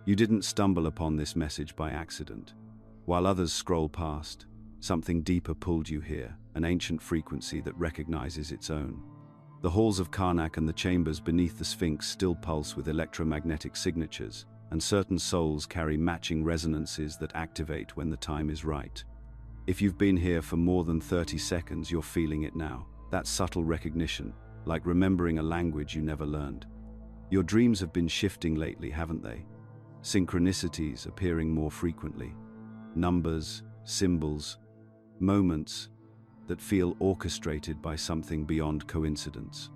You didn't stumble upon this message by accident. While others scroll past, something deeper pulled you here, an ancient frequency that recognizes its own. The halls of Karnak and the chambers beneath the Sphinx still pulse with electromagnetic signatures, and certain souls carry matching resonances that activate when the time is right. If you've been here for more than 30 seconds, you're feeling it now. That subtle recognition, like remembering a language you never learned. Your dreams have been shifting lately, haven't they? Synchronicities appearing more frequently. Numbers, symbols, moments that feel orchestrated by something beyond coincidence.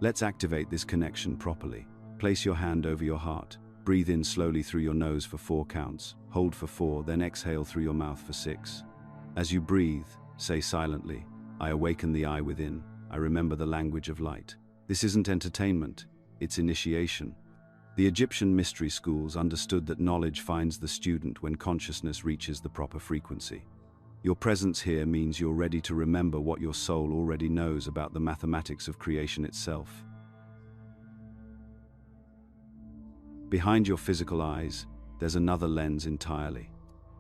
Let's activate this connection properly. Place your hand over your heart. Breathe in slowly through your nose for 4 counts. Hold for 4, then exhale through your mouth for 6. As you breathe, say silently, "I awaken the I within. I remember the language of light." This isn't entertainment, it's initiation. The Egyptian mystery schools understood that knowledge finds the student when consciousness reaches the proper frequency. Your presence here means you're ready to remember what your soul already knows about the mathematics of creation itself. Behind your physical eyes, there's another lens entirely.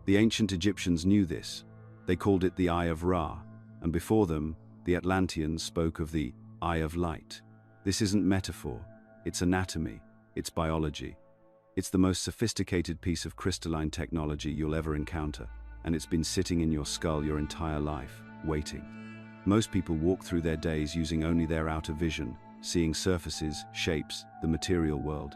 The ancient Egyptians knew this. They called it the Eye of Ra, and before them, the Atlanteans spoke of the Eye of Light. This isn't metaphor, it's anatomy, it's biology. It's the most sophisticated piece of crystalline technology you'll ever encounter, and it's been sitting in your skull your entire life, waiting. Most people walk through their days using only their outer vision, seeing surfaces, shapes, the material world.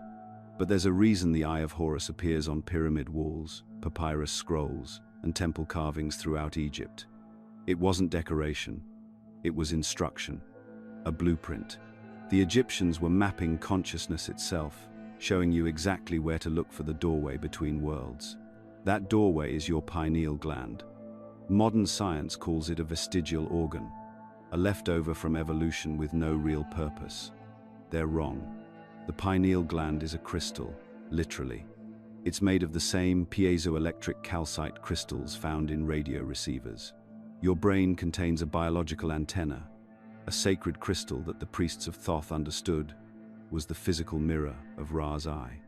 But there's a reason the Eye of Horus appears on pyramid walls, papyrus scrolls, and temple carvings throughout Egypt. It wasn't decoration, it was instruction, a blueprint. The Egyptians were mapping consciousness itself, showing you exactly where to look for the doorway between worlds. That doorway is your pineal gland. Modern science calls it a vestigial organ, a leftover from evolution with no real purpose. They're wrong. The pineal gland is a crystal, literally. It's made of the same piezoelectric calcite crystals found in radio receivers. Your brain contains a biological antenna, a sacred crystal that the priests of Thoth understood was the physical mirror of Ra's eye.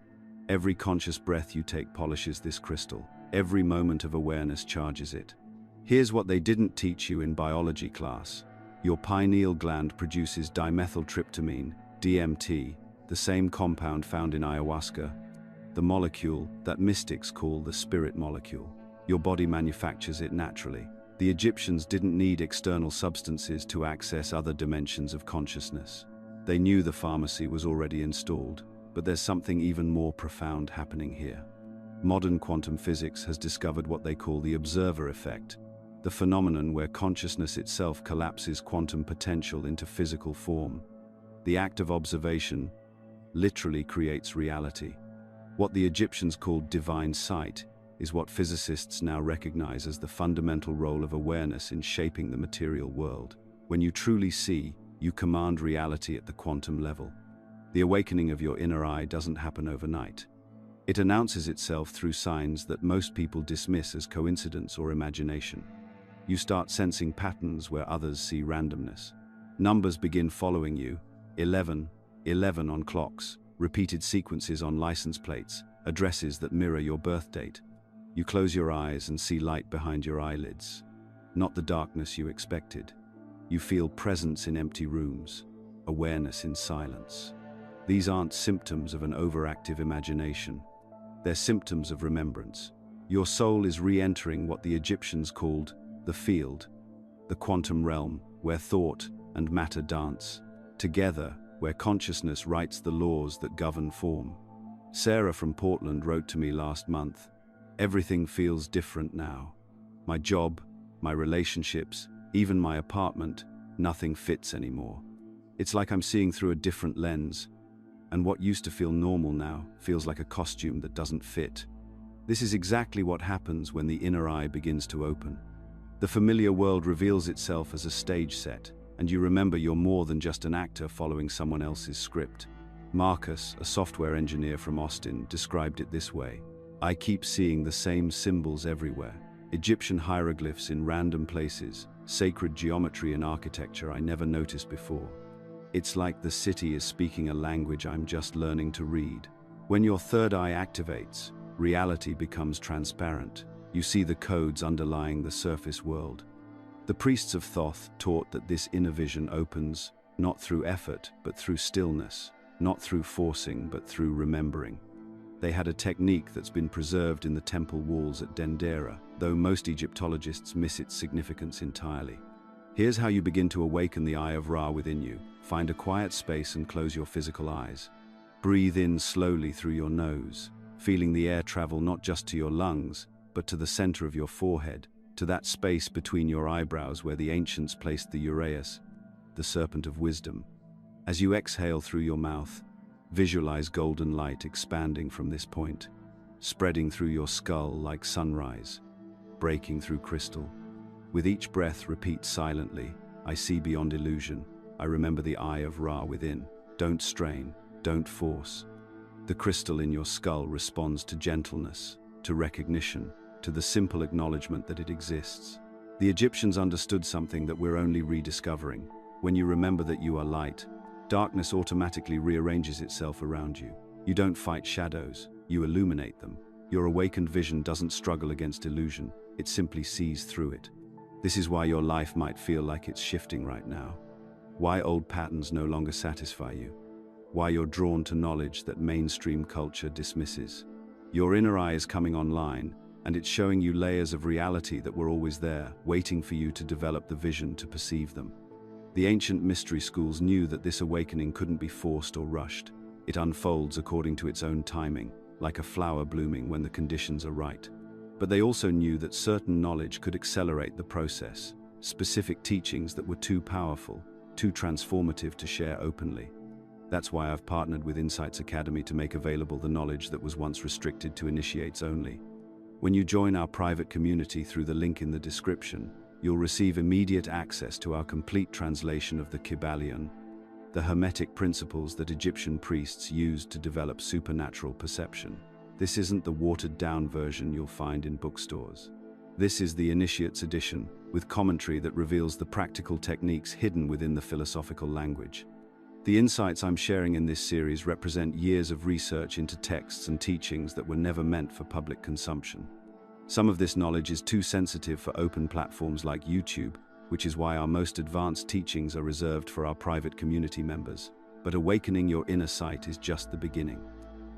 Every conscious breath you take polishes this crystal. Every moment of awareness charges it. Here's what they didn't teach you in biology class. Your pineal gland produces dimethyltryptamine, DMT, the same compound found in ayahuasca, the molecule that mystics call the spirit molecule. Your body manufactures it naturally. The Egyptians didn't need external substances to access other dimensions of consciousness. They knew the pharmacy was already installed, but there's something even more profound happening here. Modern quantum physics has discovered what they call the observer effect, the phenomenon where consciousness itself collapses quantum potential into physical form. The act of observation literally creates reality. What the Egyptians called divine sight is what physicists now recognize as the fundamental role of awareness in shaping the material world. When you truly see, you command reality at the quantum level. The awakening of your inner eye doesn't happen overnight. It announces itself through signs that most people dismiss as coincidence or imagination. You start sensing patterns where others see randomness. Numbers begin following you, 11, 11 on clocks, repeated sequences on license plates, addresses that mirror your birth date. You close your eyes and see light behind your eyelids. Not the darkness you expected. You feel presence in empty rooms, awareness in silence. These aren't symptoms of an overactive imagination. They're symptoms of remembrance. Your soul is re-entering what the Egyptians called the field, the quantum realm, where thought and matter dance, together, where consciousness writes the laws that govern form. Sarah from Portland wrote to me last month, "Everything feels different now. My job, my relationships, even my apartment, nothing fits anymore. It's like I'm seeing through a different lens, and what used to feel normal now feels like a costume that doesn't fit." This is exactly what happens when the inner eye begins to open. The familiar world reveals itself as a stage set, and you remember you're more than just an actor following someone else's script. Marcus, a software engineer from Austin, described it this way: "I keep seeing the same symbols everywhere. Egyptian hieroglyphs in random places, sacred geometry and architecture I never noticed before. It's like the city is speaking a language I'm just learning to read." When your third eye activates, reality becomes transparent. You see the codes underlying the surface world. The priests of Thoth taught that this inner vision opens not through effort, but through stillness, not through forcing, but through remembering. They had a technique that's been preserved in the temple walls at Dendera, though most Egyptologists miss its significance entirely. Here's how you begin to awaken the Eye of Ra within you. Find a quiet space and close your physical eyes. Breathe in slowly through your nose, feeling the air travel not just to your lungs, but to the center of your forehead, to that space between your eyebrows where the ancients placed the uraeus, the serpent of wisdom. As you exhale through your mouth, visualize golden light expanding from this point, spreading through your skull like sunrise, breaking through crystal. With each breath, repeat silently, I see beyond illusion. I remember the Eye of Ra within. Don't strain, don't force. The crystal in your skull responds to gentleness, to recognition, to the simple acknowledgement that it exists. The Egyptians understood something that we're only rediscovering. When you remember that you are light, darkness automatically rearranges itself around you. You don't fight shadows, you illuminate them. Your awakened vision doesn't struggle against illusion, it simply sees through it. This is why your life might feel like it's shifting right now. Why old patterns no longer satisfy you. Why you're drawn to knowledge that mainstream culture dismisses. Your inner eye is coming online, and it's showing you layers of reality that were always there, waiting for you to develop the vision to perceive them. The ancient mystery schools knew that this awakening couldn't be forced or rushed. It unfolds according to its own timing, like a flower blooming when the conditions are right. But they also knew that certain knowledge could accelerate the process, specific teachings that were too powerful, too transformative to share openly. That's why I've partnered with Insights Academy to make available the knowledge that was once restricted to initiates only. When you join our private community through the link in the description, you'll receive immediate access to our complete translation of the Kybalion, the Hermetic principles that Egyptian priests used to develop supernatural perception. This isn't the watered-down version you'll find in bookstores. This is the Initiates edition, with commentary that reveals the practical techniques hidden within the philosophical language. The insights I'm sharing in this series represent years of research into texts and teachings that were never meant for public consumption. Some of this knowledge is too sensitive for open platforms like YouTube, which is why our most advanced teachings are reserved for our private community members. But awakening your inner sight is just the beginning.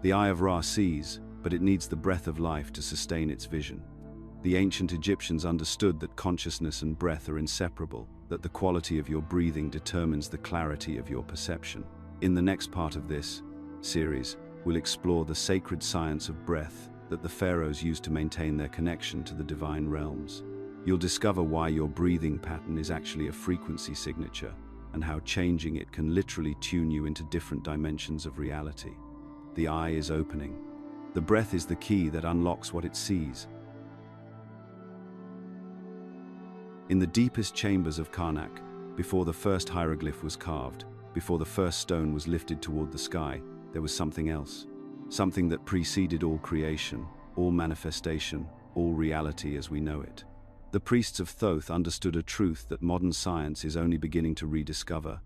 The Eye of Ra sees, but it needs the breath of life to sustain its vision. The ancient Egyptians understood that consciousness and breath are inseparable, that the quality of your breathing determines the clarity of your perception. In the next part of this series, we'll explore the sacred science of breath that the pharaohs used to maintain their connection to the divine realms. You'll discover why your breathing pattern is actually a frequency signature, and how changing it can literally tune you into different dimensions of reality. The eye is opening. The breath is the key that unlocks what it sees. In the deepest chambers of Karnak, before the first hieroglyph was carved, before the first stone was lifted toward the sky, there was something else. Something that preceded all creation, all manifestation, all reality as we know it. The priests of Thoth understood a truth that modern science is only beginning to rediscover.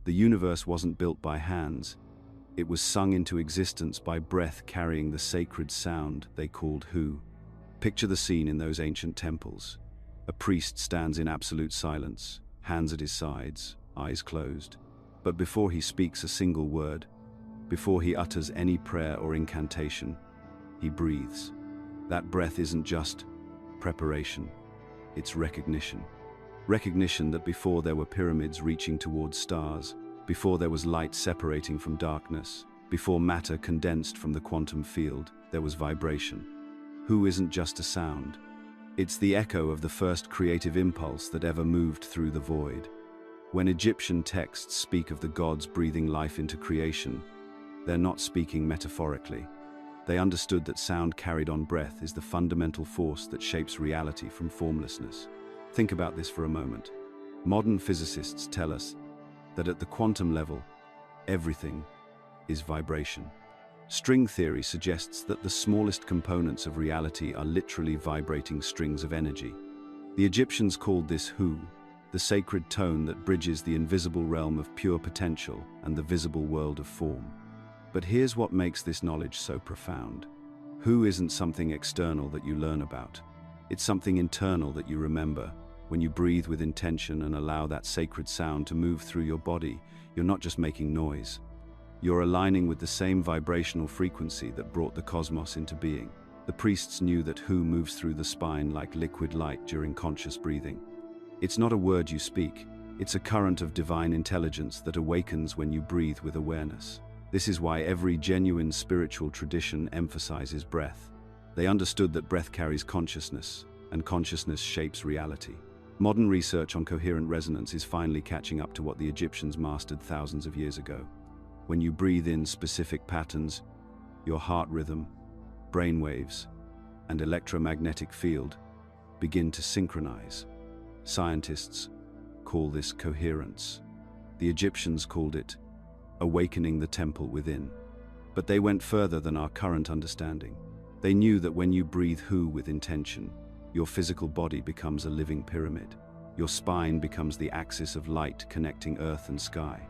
The universe wasn't built by hands. It was sung into existence by breath carrying the sacred sound they called Hu. Picture the scene in those ancient temples. A priest stands in absolute silence, hands at his sides, eyes closed. But before he speaks a single word, before he utters any prayer or incantation, he breathes. That breath isn't just preparation, it's recognition. Recognition that before there were pyramids reaching towards stars, before there was light separating from darkness, before matter condensed from the quantum field, there was vibration. Hu isn't just a sound. It's the echo of the first creative impulse that ever moved through the void. When Egyptian texts speak of the gods breathing life into creation, they're not speaking metaphorically. They understood that sound carried on breath is the fundamental force that shapes reality from formlessness. Think about this for a moment. Modern physicists tell us that at the quantum level, everything is vibration. String theory suggests that the smallest components of reality are literally vibrating strings of energy. The Egyptians called this Hu, the sacred tone that bridges the invisible realm of pure potential and the visible world of form. But here's what makes this knowledge so profound. Who isn't something external that you learn about. It's something internal that you remember. When you breathe with intention and allow that sacred sound to move through your body, you're not just making noise. You're aligning with the same vibrational frequency that brought the cosmos into being. The priests knew that Hu moves through the spine like liquid light during conscious breathing. It's not a word you speak, it's a current of divine intelligence that awakens when you breathe with awareness. This is why every genuine spiritual tradition emphasizes breath. They understood that breath carries consciousness, and consciousness shapes reality. Modern research on coherent resonance is finally catching up to what the Egyptians mastered thousands of years ago. When you breathe in specific patterns, your heart rhythm, brain waves, and electromagnetic field begin to synchronize. Scientists call this coherence. The Egyptians called it awakening the temple within. But they went further than our current understanding. They knew that when you breathe Hu with intention, your physical body becomes a living pyramid. Your spine becomes the axis of light connecting earth and sky.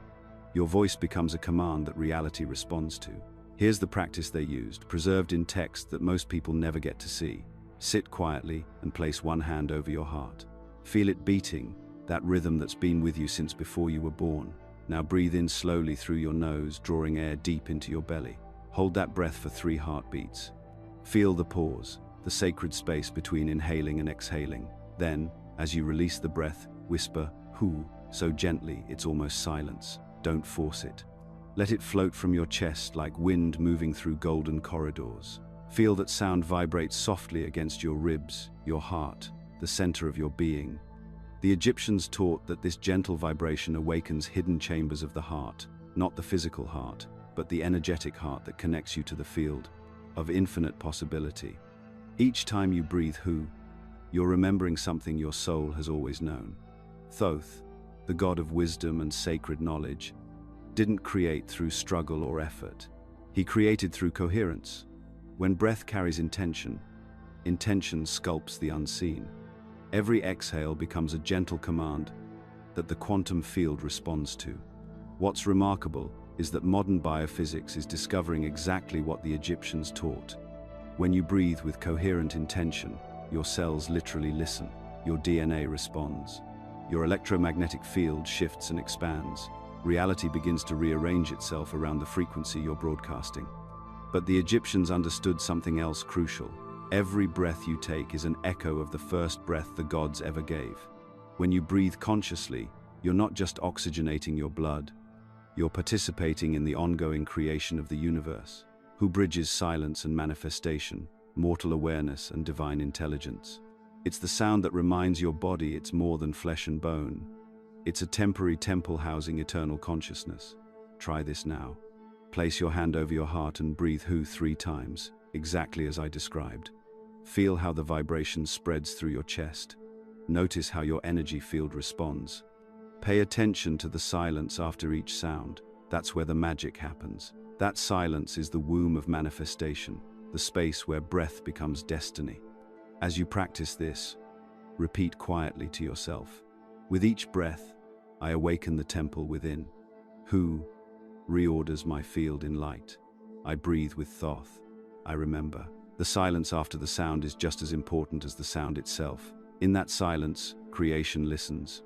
Your voice becomes a command that reality responds to. Here's the practice they used, preserved in text that most people never get to see. Sit quietly and place one hand over your heart. Feel it beating, that rhythm that's been with you since before you were born. Now breathe in slowly through your nose, drawing air deep into your belly. Hold that breath for 3 heartbeats. Feel the pause, the sacred space between inhaling and exhaling. Then, as you release the breath, whisper Hu, so gently it's almost silence. Don't force it. Let it float from your chest like wind moving through golden corridors. Feel that sound vibrate softly against your ribs, your heart, the center of your being. The Egyptians taught that this gentle vibration awakens hidden chambers of the heart, not the physical heart, but the energetic heart that connects you to the field of infinite possibility. Each time you breathe Hu, you're remembering something your soul has always known. Thoth, the god of wisdom and sacred knowledge, didn't create through struggle or effort. He created through coherence. When breath carries intention, intention sculpts the unseen. Every exhale becomes a gentle command that the quantum field responds to. What's remarkable is that modern biophysics is discovering exactly what the Egyptians taught. When you breathe with coherent intention, your cells literally listen. Your DNA responds. Your electromagnetic field shifts and expands. Reality begins to rearrange itself around the frequency you're broadcasting. But the Egyptians understood something else crucial. Every breath you take is an echo of the first breath the gods ever gave. When you breathe consciously, you're not just oxygenating your blood, you're participating in the ongoing creation of the universe. Hu bridges silence and manifestation, mortal awareness and divine intelligence. It's the sound that reminds your body it's more than flesh and bone. It's a temporary temple housing eternal consciousness. Try this now. Place your hand over your heart and breathe Hu 3 times, exactly as I described. Feel how the vibration spreads through your chest. Notice how your energy field responds. Pay attention to the silence after each sound. That's where the magic happens. That silence is the womb of manifestation, the space where breath becomes destiny. As you practice this, repeat quietly to yourself. With each breath, I awaken the temple within. Hu reorders my field in light. I breathe with Thoth. I remember. The silence after the sound is just as important as the sound itself. In that silence, creation listens.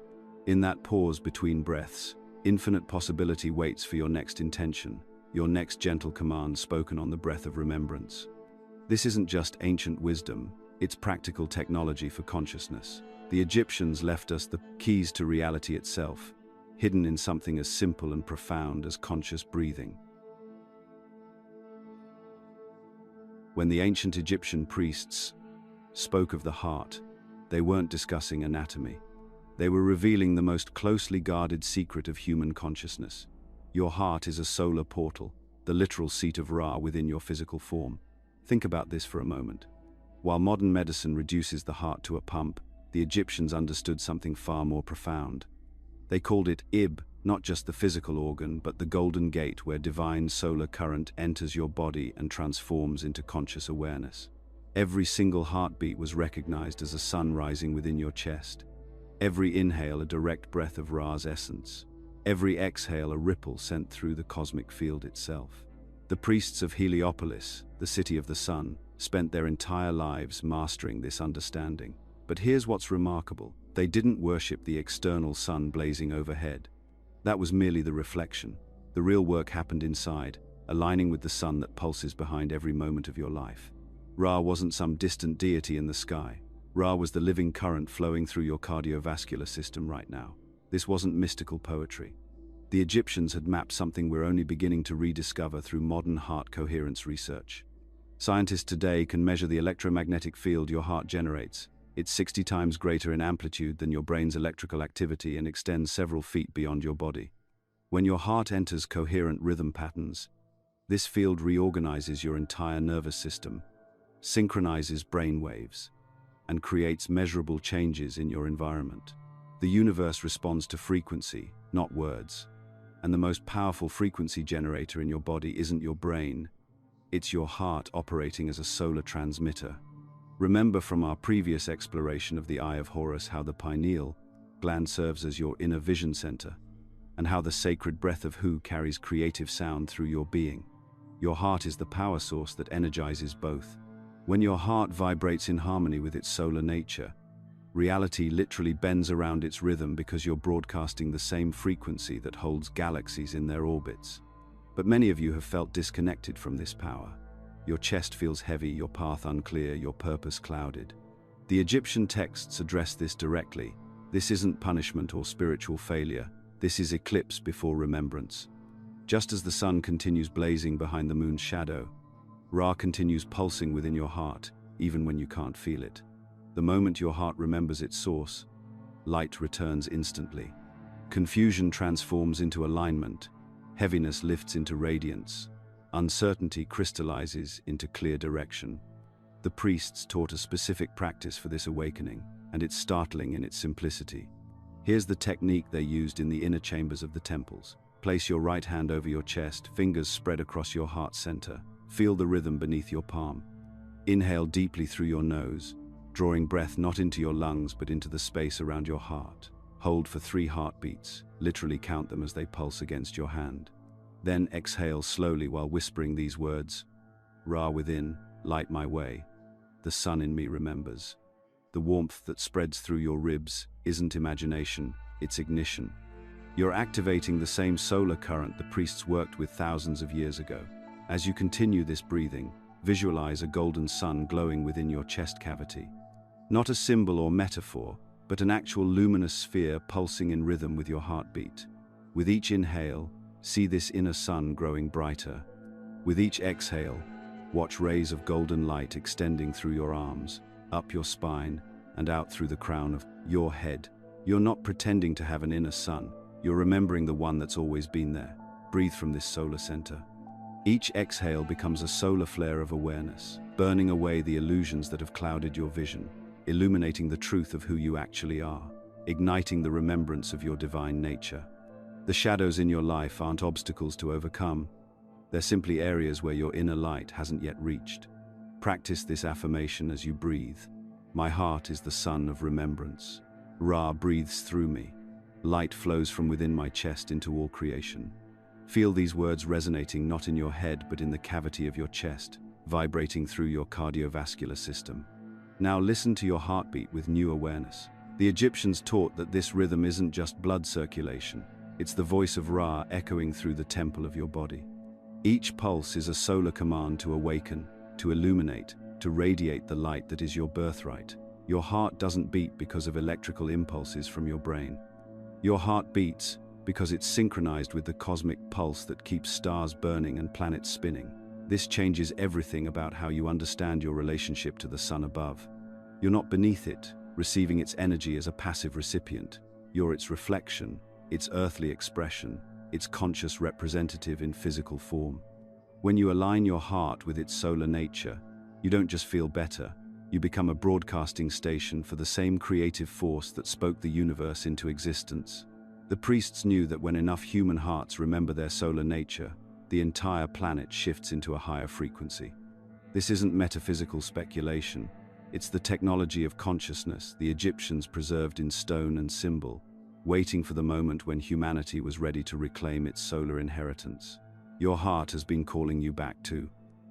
In that pause between breaths, infinite possibility waits for your next intention, your next gentle command spoken on the breath of remembrance. This isn't just ancient wisdom, it's practical technology for consciousness. The Egyptians left us the keys to reality itself, hidden in something as simple and profound as conscious breathing. When the ancient Egyptian priests spoke of the heart, they weren't discussing anatomy. They were revealing the most closely guarded secret of human consciousness. Your heart is a solar portal, the literal seat of Ra within your physical form. Think about this for a moment. While modern medicine reduces the heart to a pump, the Egyptians understood something far more profound. They called it Ib, not just the physical organ, but the golden gate where divine solar current enters your body and transforms into conscious awareness. Every single heartbeat was recognized as a sun rising within your chest. Every inhale a direct breath of Ra's essence. Every exhale a ripple sent through the cosmic field itself. The priests of Heliopolis, the city of the sun, spent their entire lives mastering this understanding. But here's what's remarkable. They didn't worship the external sun blazing overhead. That was merely the reflection. The real work happened inside, aligning with the sun that pulses behind every moment of your life. Ra wasn't some distant deity in the sky. Ra was the living current flowing through your cardiovascular system right now. This wasn't mystical poetry. The Egyptians had mapped something we're only beginning to rediscover through modern heart coherence research. Scientists today can measure the electromagnetic field your heart generates. It's 60 times greater in amplitude than your brain's electrical activity and extends several feet beyond your body. When your heart enters coherent rhythm patterns, this field reorganizes your entire nervous system, synchronizes brain waves, and creates measurable changes in your environment. The universe responds to frequency, not words. And the most powerful frequency generator in your body isn't your brain, it's your heart operating as a solar transmitter. Remember from our previous exploration of the Eye of Horus how the pineal gland serves as your inner vision center, and how the sacred breath of Hu carries creative sound through your being. Your heart is the power source that energizes both. When your heart vibrates in harmony with its solar nature, reality literally bends around its rhythm because you're broadcasting the same frequency that holds galaxies in their orbits. But many of you have felt disconnected from this power. Your chest feels heavy, your path unclear, your purpose clouded. The Egyptian texts address this directly. This isn't punishment or spiritual failure. This is eclipse before remembrance. Just as the sun continues blazing behind the moon's shadow, Ra continues pulsing within your heart, even when you can't feel it. The moment your heart remembers its source, light returns instantly. Confusion transforms into alignment, heaviness lifts into radiance, uncertainty crystallizes into clear direction. The priests taught a specific practice for this awakening, and it's startling in its simplicity. Here's the technique they used in the inner chambers of the temples. Place your right hand over your chest, fingers spread across your heart center. Feel the rhythm beneath your palm. Inhale deeply through your nose, drawing breath not into your lungs but into the space around your heart. Hold for 3 heartbeats, literally count them as they pulse against your hand. Then exhale slowly while whispering these words: Ra within, light my way. The sun in me remembers. The warmth that spreads through your ribs isn't imagination, it's ignition. You're activating the same solar current the priests worked with thousands of years ago. As you continue this breathing, visualize a golden sun glowing within your chest cavity. Not a symbol or metaphor, but an actual luminous sphere pulsing in rhythm with your heartbeat. With each inhale, see this inner sun growing brighter. With each exhale, watch rays of golden light extending through your arms, up your spine, and out through the crown of your head. You're not pretending to have an inner sun, you're remembering the one that's always been there. Breathe from this solar center. Each exhale becomes a solar flare of awareness, burning away the illusions that have clouded your vision, illuminating the truth of who you actually are, igniting the remembrance of your divine nature. The shadows in your life aren't obstacles to overcome. They're simply areas where your inner light hasn't yet reached. Practice this affirmation as you breathe. My heart is the sun of remembrance. Ra breathes through me. Light flows from within my chest into all creation. Feel these words resonating not in your head but in the cavity of your chest, vibrating through your cardiovascular system. Now listen to your heartbeat with new awareness. The Egyptians taught that this rhythm isn't just blood circulation, it's the voice of Ra echoing through the temple of your body. Each pulse is a solar command to awaken, to illuminate, to radiate the light that is your birthright. Your heart doesn't beat because of electrical impulses from your brain. Your heart beats because it's synchronized with the cosmic pulse that keeps stars burning and planets spinning. This changes everything about how you understand your relationship to the sun above. You're not beneath it, receiving its energy as a passive recipient. You're its reflection, its earthly expression, its conscious representative in physical form. When you align your heart with its solar nature, you don't just feel better, you become a broadcasting station for the same creative force that spoke the universe into existence. The priests knew that when enough human hearts remember their solar nature, the entire planet shifts into a higher frequency. This isn't metaphysical speculation, it's the technology of consciousness the Egyptians preserved in stone and symbol, waiting for the moment when humanity was ready to reclaim its solar inheritance. Your heart has been calling you back to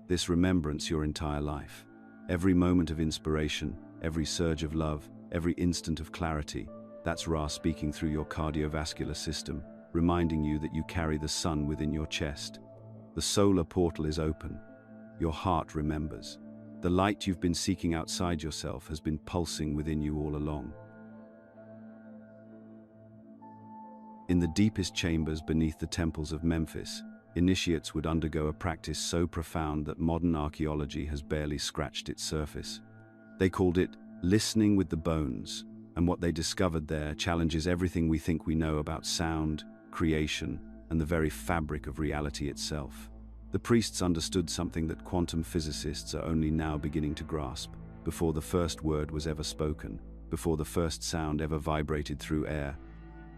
this remembrance your entire life. Every moment of inspiration, every surge of love, every instant of clarity, that's Ra speaking through your cardiovascular system, reminding you that you carry the sun within your chest. The solar portal is open. Your heart remembers. The light you've been seeking outside yourself has been pulsing within you all along. In the deepest chambers beneath the temples of Memphis, initiates would undergo a practice so profound that modern archaeology has barely scratched its surface. They called it listening with the bones, and what they discovered there challenges everything we think we know about sound, creation, and the very fabric of reality itself. The priests understood something that quantum physicists are only now beginning to grasp. Before the first word was ever spoken, before the first sound ever vibrated through air,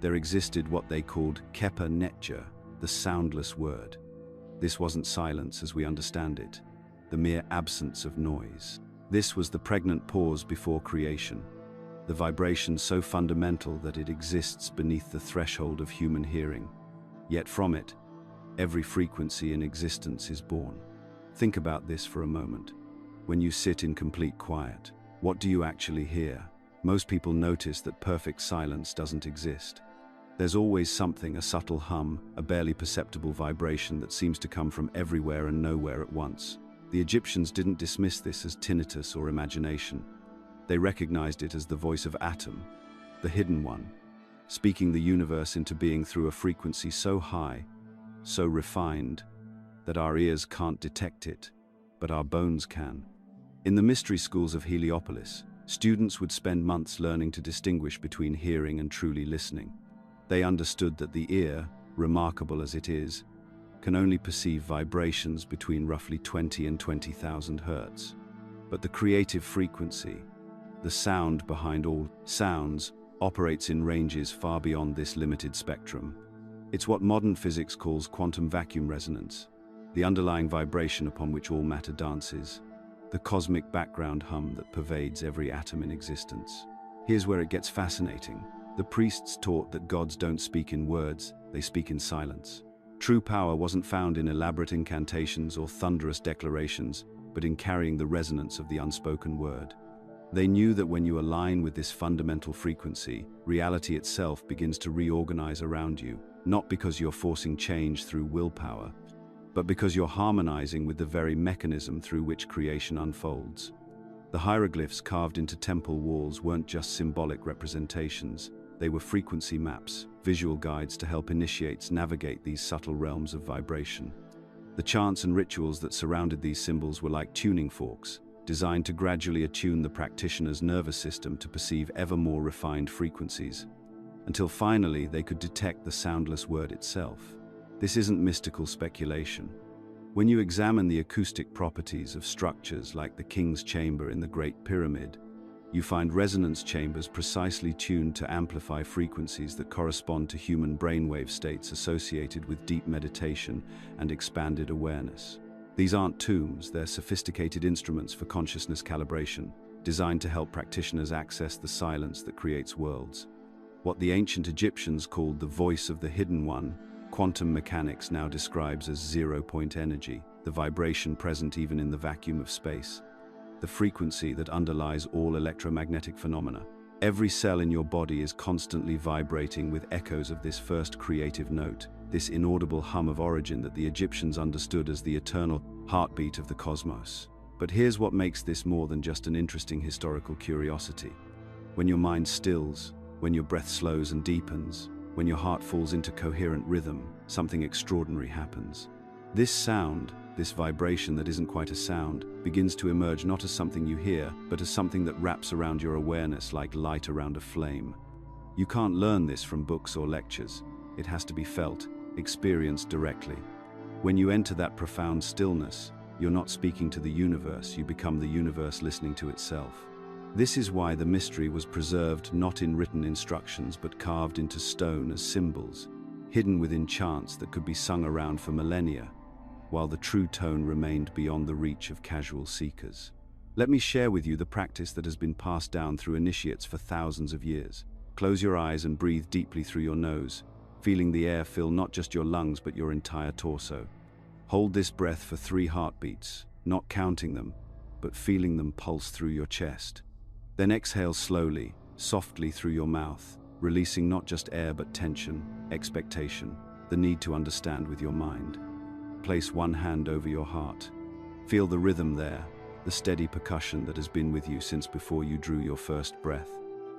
there existed what they called Kepa Netja, the soundless word. This wasn't silence as we understand it, the mere absence of noise. This was the pregnant pause before creation, the vibration so fundamental that it exists beneath the threshold of human hearing. Yet from it, every frequency in existence is born. Think about this for a moment. When you sit in complete quiet, what do you actually hear? Most people notice that perfect silence doesn't exist. There's always something, a subtle hum, a barely perceptible vibration that seems to come from everywhere and nowhere at once. The Egyptians didn't dismiss this as tinnitus or imagination. They recognized it as the voice of Atum, the hidden one, speaking the universe into being through a frequency so high, so refined, that our ears can't detect it, but our bones can. In the mystery schools of Heliopolis, students would spend months learning to distinguish between hearing and truly listening. They understood that the ear, remarkable as it is, can only perceive vibrations between roughly 20 and 20,000 hertz. But the creative frequency, the sound behind all sounds, operates in ranges far beyond this limited spectrum. It's what modern physics calls quantum vacuum resonance, the underlying vibration upon which all matter dances, the cosmic background hum that pervades every atom in existence. Here's where it gets fascinating. The priests taught that gods don't speak in words, they speak in silence. True power wasn't found in elaborate incantations or thunderous declarations, but in carrying the resonance of the unspoken word. They knew that when you align with this fundamental frequency, reality itself begins to reorganize around you, not because you're forcing change through willpower, but because you're harmonizing with the very mechanism through which creation unfolds. The hieroglyphs carved into temple walls weren't just symbolic representations. They were frequency maps, visual guides to help initiates navigate these subtle realms of vibration. The chants and rituals that surrounded these symbols were like tuning forks, designed to gradually attune the practitioner's nervous system to perceive ever more refined frequencies, until finally they could detect the soundless word itself. This isn't mystical speculation. When you examine the acoustic properties of structures like the King's Chamber in the Great Pyramid, you find resonance chambers precisely tuned to amplify frequencies that correspond to human brainwave states associated with deep meditation and expanded awareness. These aren't tombs, they're sophisticated instruments for consciousness calibration, designed to help practitioners access the silence that creates worlds. What the ancient Egyptians called the voice of the hidden one, quantum mechanics now describes as zero-point energy, the vibration present even in the vacuum of space, the frequency that underlies all electromagnetic phenomena. Every cell in your body is constantly vibrating with echoes of this first creative note, this inaudible hum of origin that the Egyptians understood as the eternal heartbeat of the cosmos. But here's what makes this more than just an interesting historical curiosity. When your mind stills, when your breath slows and deepens, when your heart falls into coherent rhythm, something extraordinary happens. This sound, this vibration that isn't quite a sound, begins to emerge not as something you hear, but as something that wraps around your awareness like light around a flame. You can't learn this from books or lectures. It has to be felt, experienced directly. When you enter that profound stillness, you're not speaking to the universe, you become the universe listening to itself. This is why the mystery was preserved not in written instructions but carved into stone as symbols, hidden within chants that could be sung around for millennia, while the true tone remained beyond the reach of casual seekers. Let me share with you the practice that has been passed down through initiates for thousands of years. Close your eyes and breathe deeply through your nose, feeling the air fill not just your lungs but your entire torso. Hold this breath for 3 heartbeats, not counting them, but feeling them pulse through your chest. Then exhale slowly, softly through your mouth, releasing not just air but tension, expectation, the need to understand with your mind. Place one hand over your heart. Feel the rhythm there, the steady percussion that has been with you since before you drew your first breath.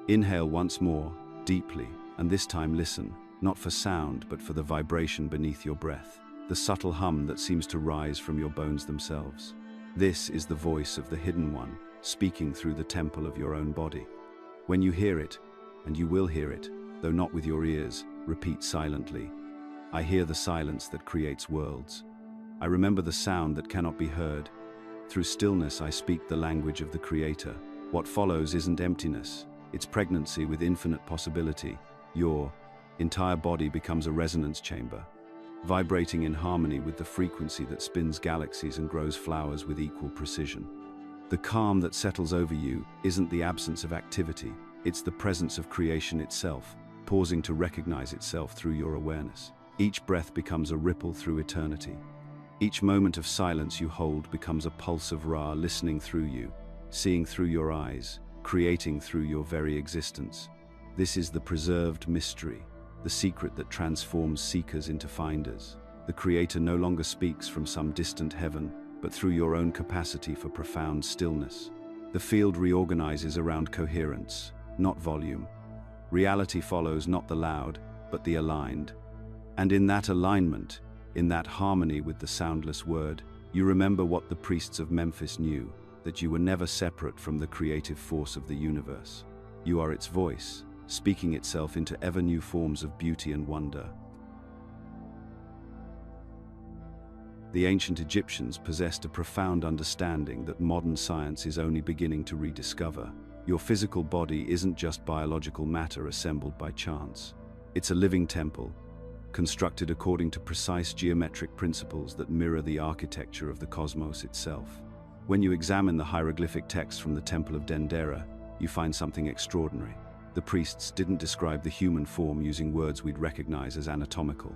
Inhale once more, deeply, and this time listen, not for sound but for the vibration beneath your breath, the subtle hum that seems to rise from your bones themselves. This is the voice of the Hidden One, speaking through the temple of your own body. When you hear it, and you will hear it, though not with your ears, repeat silently. I hear the silence that creates worlds. I remember the sound that cannot be heard. Through stillness I speak the language of the Creator. What follows isn't emptiness, it's pregnancy with infinite possibility. Your entire body becomes a resonance chamber, vibrating in harmony with the frequency that spins galaxies and grows flowers with equal precision. The calm that settles over you isn't the absence of activity, it's the presence of creation itself, pausing to recognize itself through your awareness. Each breath becomes a ripple through eternity. Each moment of silence you hold becomes a pulse of Ra listening through you, seeing through your eyes, creating through your very existence. This is the preserved mystery, the secret that transforms seekers into finders. The Creator no longer speaks from some distant heaven, but through your own capacity for profound stillness. The field reorganizes around coherence, not volume. Reality follows not the loud, but the aligned. And in that alignment, in that harmony with the soundless word, you remember what the priests of Memphis knew, that you were never separate from the creative force of the universe. You are its voice, speaking itself into ever new forms of beauty and wonder. The ancient Egyptians possessed a profound understanding that modern science is only beginning to rediscover. Your physical body isn't just biological matter assembled by chance. It's a living temple, constructed according to precise geometric principles that mirror the architecture of the cosmos itself. When you examine the hieroglyphic text from the Temple of Dendera, you find something extraordinary. The priests didn't describe the human form using words we'd recognize as anatomical.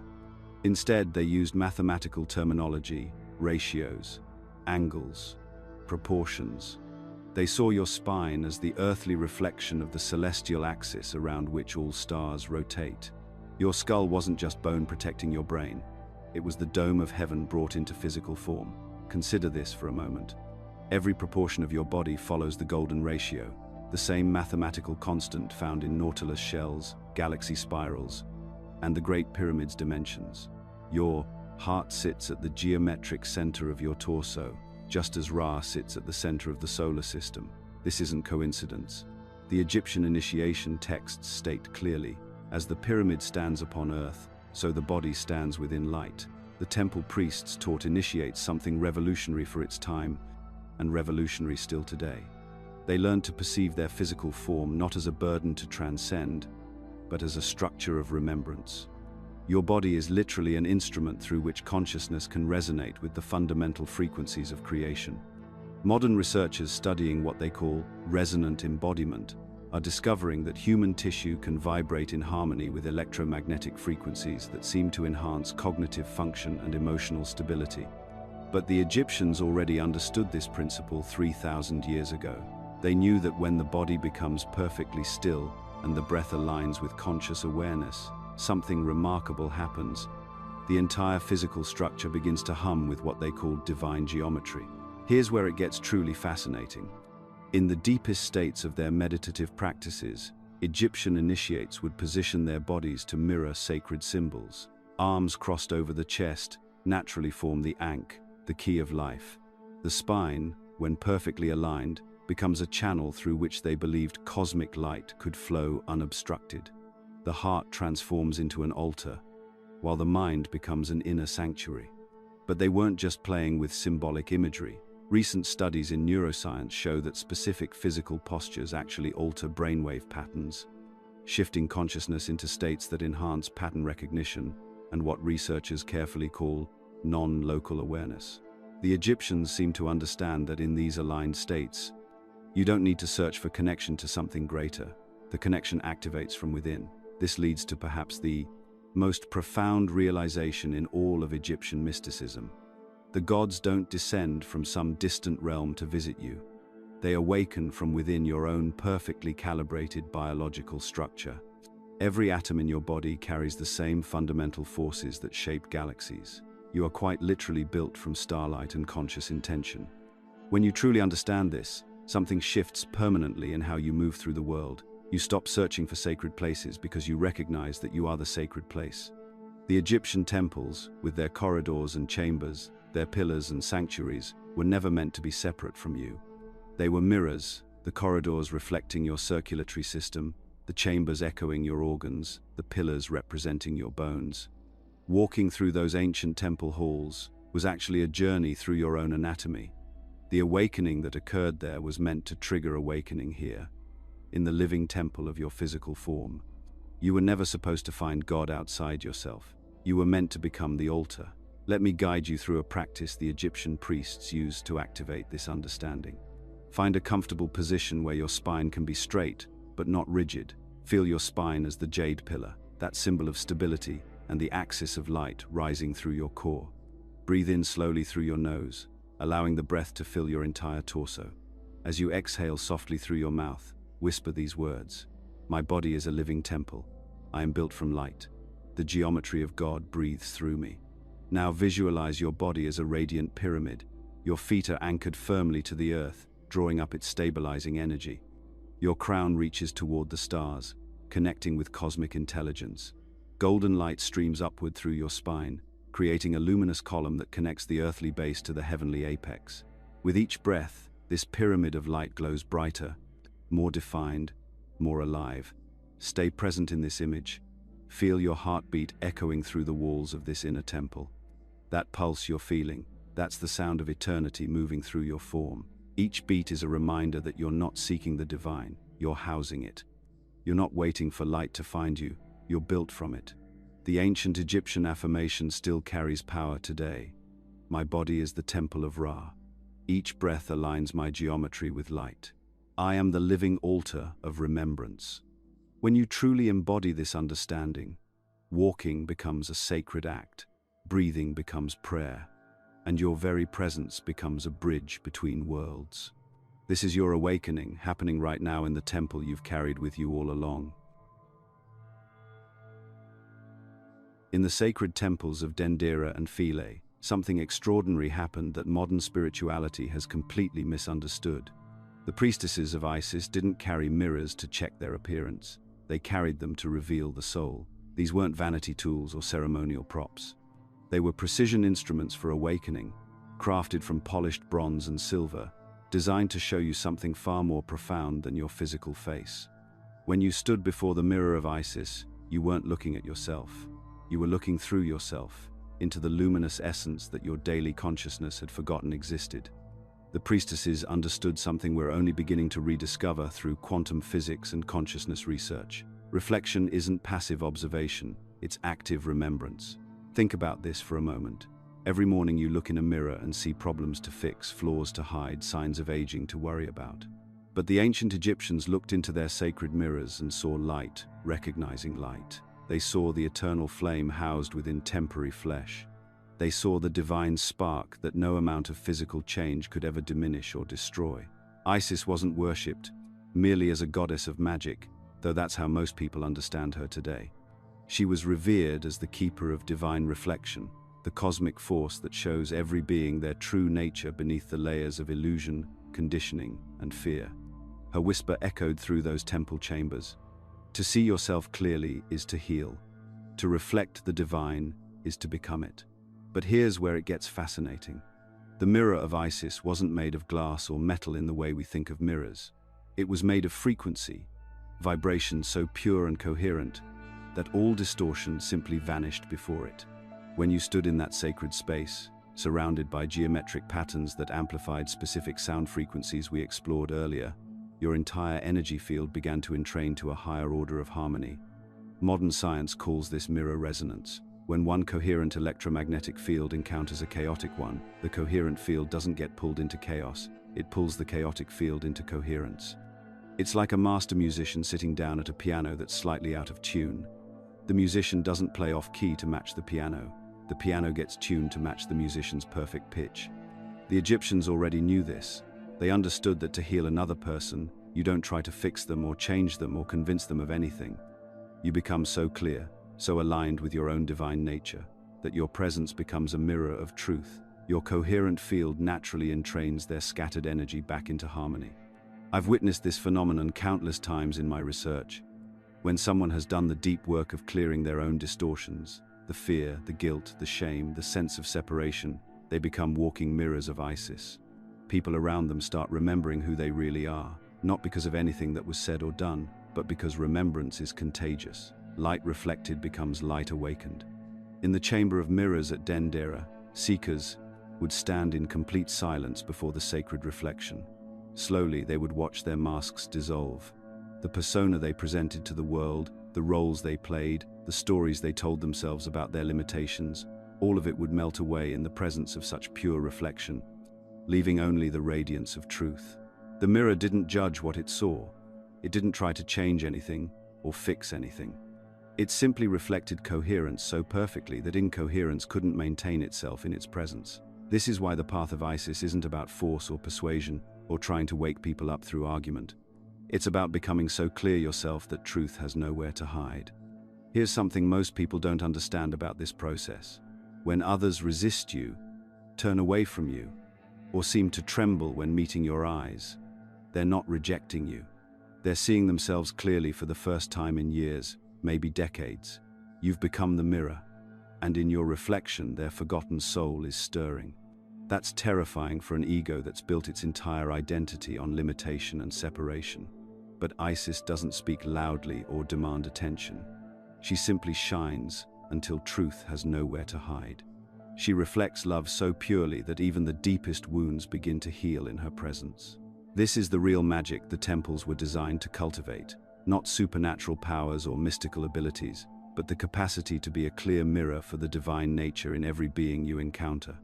Instead, they used mathematical terminology, ratios, angles, proportions. They saw your spine as the earthly reflection of the celestial axis around which all stars rotate. Your skull wasn't just bone protecting your brain. It was the dome of heaven brought into physical form. Consider this for a moment. Every proportion of your body follows the golden ratio, the same mathematical constant found in Nautilus shells, galaxy spirals, and the Great Pyramid's dimensions. Your heart sits at the geometric center of your torso, just as Ra sits at the center of the solar system. This isn't coincidence. The Egyptian initiation texts state clearly, as the pyramid stands upon earth, so the body stands within light. The temple priests taught initiates something revolutionary for its time, and revolutionary still today. They learned to perceive their physical form not as a burden to transcend, but as a structure of remembrance. Your body is literally an instrument through which consciousness can resonate with the fundamental frequencies of creation. Modern researchers studying what they call resonant embodiment are discovering that human tissue can vibrate in harmony with electromagnetic frequencies that seem to enhance cognitive function and emotional stability. But the Egyptians already understood this principle 3,000 years ago. They knew that when the body becomes perfectly still and the breath aligns with conscious awareness, something remarkable happens. The entire physical structure begins to hum with what they called divine geometry. Here's where it gets truly fascinating. In the deepest states of their meditative practices, Egyptian initiates would position their bodies to mirror sacred symbols. Arms crossed over the chest naturally form the Ankh, the key of life. The spine, when perfectly aligned, becomes a channel through which they believed cosmic light could flow unobstructed. The heart transforms into an altar, while the mind becomes an inner sanctuary. But they weren't just playing with symbolic imagery. Recent studies in neuroscience show that specific physical postures actually alter brainwave patterns, shifting consciousness into states that enhance pattern recognition and what researchers carefully call non-local awareness. The Egyptians seem to understand that in these aligned states, you don't need to search for connection to something greater. The connection activates from within. This leads to perhaps the most profound realization in all of Egyptian mysticism. The gods don't descend from some distant realm to visit you. They awaken from within your own perfectly calibrated biological structure. Every atom in your body carries the same fundamental forces that shape galaxies. You are quite literally built from starlight and conscious intention. When you truly understand this, something shifts permanently in how you move through the world. You stop searching for sacred places because you recognize that you are the sacred place. The Egyptian temples, with their corridors and chambers, their pillars and sanctuaries, were never meant to be separate from you. They were mirrors, the corridors reflecting your circulatory system, the chambers echoing your organs, the pillars representing your bones. Walking through those ancient temple halls was actually a journey through your own anatomy. The awakening that occurred there was meant to trigger awakening here, in the living temple of your physical form. You were never supposed to find God outside yourself. You were meant to become the altar. Let me guide you through a practice the Egyptian priests used to activate this understanding. Find a comfortable position where your spine can be straight, but not rigid. Feel your spine as the jade pillar, that symbol of stability, and the axis of light rising through your core. Breathe in slowly through your nose, allowing the breath to fill your entire torso. As you exhale softly through your mouth, whisper these words: "My body is a living temple. I am built from light. The geometry of God breathes through me." Now visualize your body as a radiant pyramid. Your feet are anchored firmly to the earth, drawing up its stabilizing energy. Your crown reaches toward the stars, connecting with cosmic intelligence. Golden light streams upward through your spine, creating a luminous column that connects the earthly base to the heavenly apex. With each breath, this pyramid of light glows brighter, more defined, more alive. Stay present in this image. Feel your heartbeat echoing through the walls of this inner temple. That pulse you're feeling, that's the sound of eternity moving through your form. Each beat is a reminder that you're not seeking the divine, you're housing it. You're not waiting for light to find you, you're built from it. The ancient Egyptian affirmation still carries power today. My body is the temple of Ra. Each breath aligns my geometry with light. I am the living altar of remembrance. When you truly embody this understanding, walking becomes a sacred act, breathing becomes prayer, and your very presence becomes a bridge between worlds. This is your awakening, happening right now in the temple you've carried with you all along. In the sacred temples of Dendera and Philae, something extraordinary happened that modern spirituality has completely misunderstood. The priestesses of Isis didn't carry mirrors to check their appearance. They carried them to reveal the soul. These weren't vanity tools or ceremonial props. They were precision instruments for awakening, crafted from polished bronze and silver, designed to show you something far more profound than your physical face. When you stood before the mirror of Isis, you weren't looking at yourself. You were looking through yourself, into the luminous essence that your daily consciousness had forgotten existed. The priestesses understood something we're only beginning to rediscover through quantum physics and consciousness research. Reflection isn't passive observation, it's active remembrance. Think about this for a moment. Every morning you look in a mirror and see problems to fix, flaws to hide, signs of aging to worry about. But the ancient Egyptians looked into their sacred mirrors and saw light, recognizing light. They saw the eternal flame housed within temporary flesh. They saw the divine spark that no amount of physical change could ever diminish or destroy. Isis wasn't worshipped merely as a goddess of magic, though that's how most people understand her today. She was revered as the keeper of divine reflection, the cosmic force that shows every being their true nature beneath the layers of illusion, conditioning, and fear. Her whisper echoed through those temple chambers. To see yourself clearly is to heal. To reflect the divine is to become it. But here's where it gets fascinating. The mirror of Isis wasn't made of glass or metal in the way we think of mirrors. It was made of frequency, vibration so pure and coherent that all distortion simply vanished before it. When you stood in that sacred space, surrounded by geometric patterns that amplified specific sound frequencies we explored earlier, your entire energy field began to entrain to a higher order of harmony. Modern science calls this mirror resonance. When one coherent electromagnetic field encounters a chaotic one, the coherent field doesn't get pulled into chaos, it pulls the chaotic field into coherence. It's like a master musician sitting down at a piano that's slightly out of tune. The musician doesn't play off key to match the piano. the piano gets tuned to match the musician's perfect pitch. The Egyptians already knew this. They understood that to heal another person, you don't try to fix them or change them or convince them of anything. You become so clear, so aligned with your own divine nature, that your presence becomes a mirror of truth. Your coherent field naturally entrains their scattered energy back into harmony. I've witnessed this phenomenon countless times in my research. When someone has done the deep work of clearing their own distortions, the fear, the guilt, the shame, the sense of separation, they become walking mirrors of Isis. People around them start remembering who they really are, not because of anything that was said or done, but because remembrance is contagious. Light reflected becomes light awakened. In the chamber of mirrors at Dendera, seekers would stand in complete silence before the sacred reflection. Slowly, they would watch their masks dissolve. The persona they presented to the world, the roles they played, the stories they told themselves about their limitations, all of it would melt away in the presence of such pure reflection, leaving only the radiance of truth. The mirror didn't judge what it saw. It didn't try to change anything or fix anything. It simply reflected coherence so perfectly that incoherence couldn't maintain itself in its presence. This is why the path of Isis isn't about force or persuasion or trying to wake people up through argument. It's about becoming so clear yourself that truth has nowhere to hide. Here's something most people don't understand about this process. When others resist you, turn away from you, or seem to tremble when meeting your eyes, they're not rejecting you. They're seeing themselves clearly for the first time in years, maybe decades. You've become the mirror, and in your reflection, their forgotten soul is stirring. That's terrifying for an ego that's built its entire identity on limitation and separation. But Isis doesn't speak loudly or demand attention. She simply shines until truth has nowhere to hide. She reflects love so purely that even the deepest wounds begin to heal in her presence. This is the real magic the temples were designed to cultivate, not supernatural powers or mystical abilities, but the capacity to be a clear mirror for the divine nature in every being you encounter.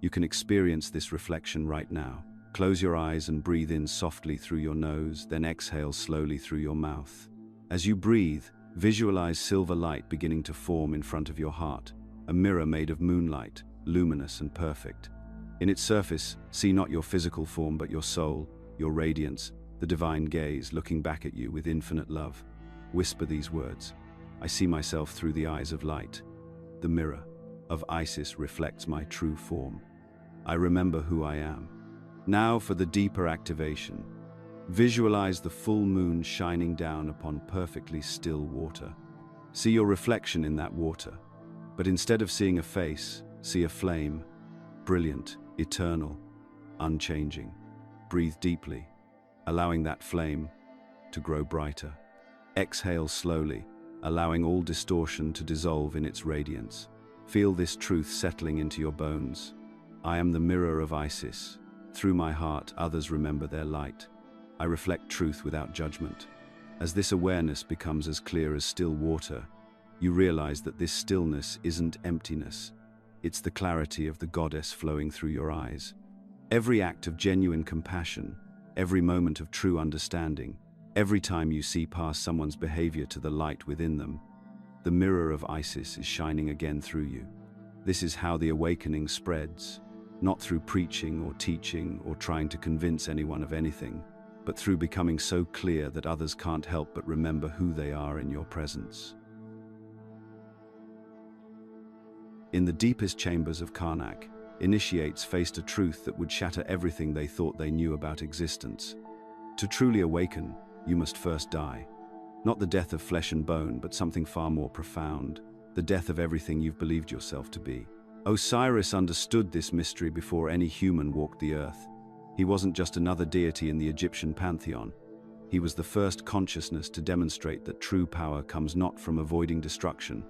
You can experience this reflection right now. Close your eyes and breathe in softly through your nose, then exhale slowly through your mouth. As you breathe, visualize silver light beginning to form in front of your heart, a mirror made of moonlight, luminous and perfect. In its surface, see not your physical form but your soul, your radiance, the divine gaze looking back at you with infinite love. Whisper these words: I see myself through the eyes of light. The mirror of Isis reflects my true form. I remember who I am. Now for the deeper activation. Visualize the full moon shining down upon perfectly still water. See your reflection in that water, but instead of seeing a face, see a flame, brilliant, eternal, unchanging. Breathe deeply, allowing that flame to grow brighter. Exhale slowly, allowing all distortion to dissolve in its radiance. Feel this truth settling into your bones. I am the mirror of Isis. Through my heart, others remember their light. I reflect truth without judgment. As this awareness becomes as clear as still water, you realize that this stillness isn't emptiness. It's the clarity of the goddess flowing through your eyes. Every act of genuine compassion, every moment of true understanding, every time you see past someone's behavior to the light within them, the mirror of Isis is shining again through you. This is how the awakening spreads, not through preaching or teaching or trying to convince anyone of anything, but through becoming so clear that others can't help but remember who they are in your presence. In the deepest chambers of Karnak, initiates faced a truth that would shatter everything they thought they knew about existence. To truly awaken, you must first die. Not the death of flesh and bone, but something far more profound, the death of everything you've believed yourself to be. Osiris understood this mystery before any human walked the earth. He wasn't just another deity in the Egyptian pantheon. He was the first consciousness to demonstrate that true power comes not from avoiding destruction,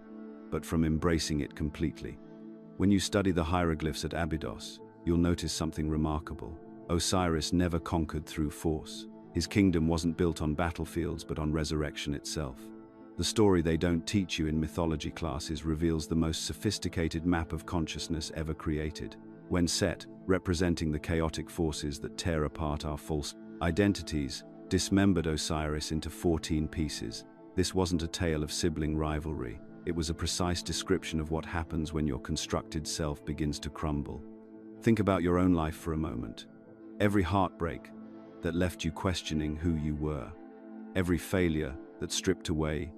but from embracing it completely. When you study the hieroglyphs at Abydos, you'll notice something remarkable. Osiris never conquered through force. His kingdom wasn't built on battlefields but on resurrection itself. The story they don't teach you in mythology classes reveals the most sophisticated map of consciousness ever created. When Set, representing the chaotic forces that tear apart our false identities, dismembered Osiris into 14 pieces. This wasn't a tale of sibling rivalry. It was a precise description of what happens when your constructed self begins to crumble. Think about your own life for a moment. Every heartbreak that left you questioning who you were. Every failure that stripped away